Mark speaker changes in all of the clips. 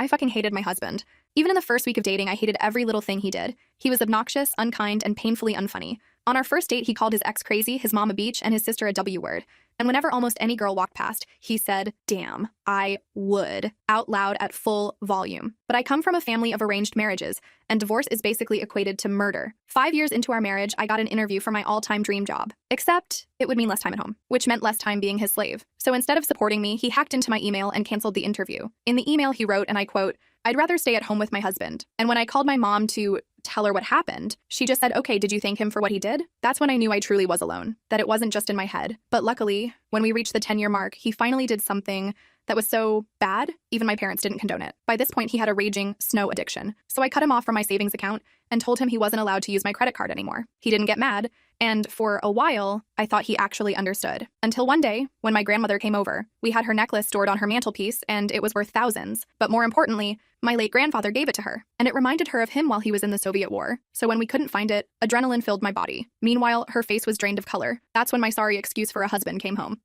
Speaker 1: I fucking hated my husband. Even in the first week of dating, I hated every little thing he did. He was obnoxious, unkind, and painfully unfunny. On our first date, he called his ex crazy, his mom a beach, and his sister a W word. And whenever almost any girl walked past, he said, "Damn, I would," out loud at full volume. But I come from a family of arranged marriages, and divorce is basically equated to murder. 5 years into our marriage, I got an interview for my all-time dream job. Except it would mean less time at home, which meant less time being his slave. So instead of supporting me, he hacked into my email and canceled the interview. In the email, he wrote, and I quote, "I'd rather stay at home with my husband." And when I called my mom to tell her what happened, she just said, "Okay, did you thank him for what he did?" That's when I knew I truly was alone, that it wasn't just in my head. But luckily, when we reached the 10-year mark, he finally did something that was so bad, even my parents didn't condone it. By this point, he had a raging snow addiction. So I cut him off from my savings account and told him he wasn't allowed to use my credit card anymore. He didn't get mad, and for a while, I thought he actually understood. Until one day, when my grandmother came over, we had her necklace stored on her mantelpiece, and it was worth thousands. But more importantly, my late grandfather gave it to her, and it reminded her of him while he was in the Soviet War. So when we couldn't find it, adrenaline filled my body. Meanwhile, her face was drained of color. That's when my sorry excuse for a husband came home.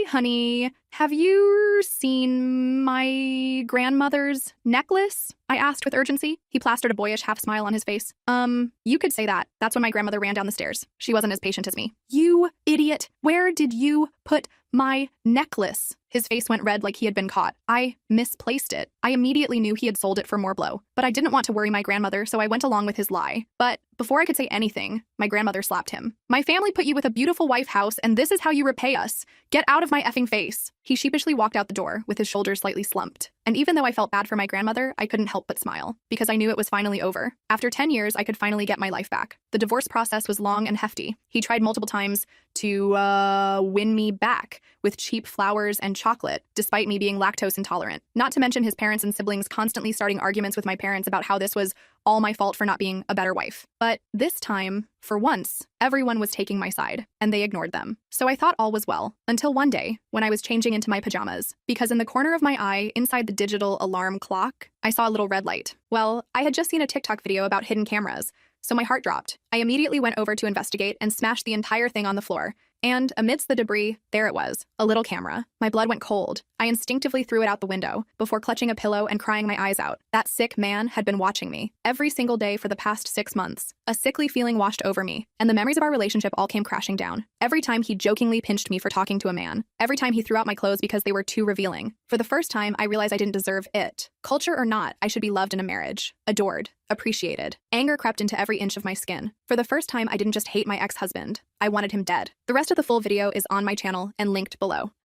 Speaker 1: Honey, have you seen my grandmother's necklace?" I asked with urgency. He plastered a boyish half smile on his face. You could say that. That's when my grandmother ran down the stairs. She wasn't as patient as me. "You idiot. Where did you put my necklace?" His face went red like he had been caught. "I misplaced it." I immediately knew he had sold it for more blow. But I didn't want to worry my grandmother, so I went along with his lie. But before I could say anything, my grandmother slapped him. "My family put you with a beautiful wife house, and this is how you repay us. Get out of my effing face." He sheepishly walked out the door with his shoulders slightly slumped. And even though I felt bad for my grandmother, I couldn't help but smile, because I knew it was finally over. After 10 years, I could finally get my life back. The divorce process was long and hefty. He tried multiple times to win me back with cheap flowers and chocolate, despite me being lactose intolerant. Not to mention his parents and siblings constantly starting arguments with my parents about how this was all my fault for not being a better wife. But this time, for once, everyone was taking my side, and they ignored them. So I thought all was well, until one day, when I was changing into my pajamas, because in the corner of my eye, inside the digital alarm clock, I saw a little red light. Well, I had just seen a TikTok video about hidden cameras, so my heart dropped. I immediately went over to investigate and smashed the entire thing on the floor. And amidst the debris, there it was, a little camera. My blood went cold. I instinctively threw it out the window before clutching a pillow and crying my eyes out. That sick man had been watching me every single day for the past 6 months. A sickly feeling washed over me, and the memories of our relationship all came crashing down. Every time he jokingly pinched me for talking to a man. Every time he threw out my clothes because they were too revealing. For the first time, I realized I didn't deserve it. Culture or not, I should be loved in a marriage, adored, appreciated. Anger crept into every inch of my skin. For the first time, I didn't just hate my ex-husband. I wanted him dead. The rest of the full video is on my channel and linked below.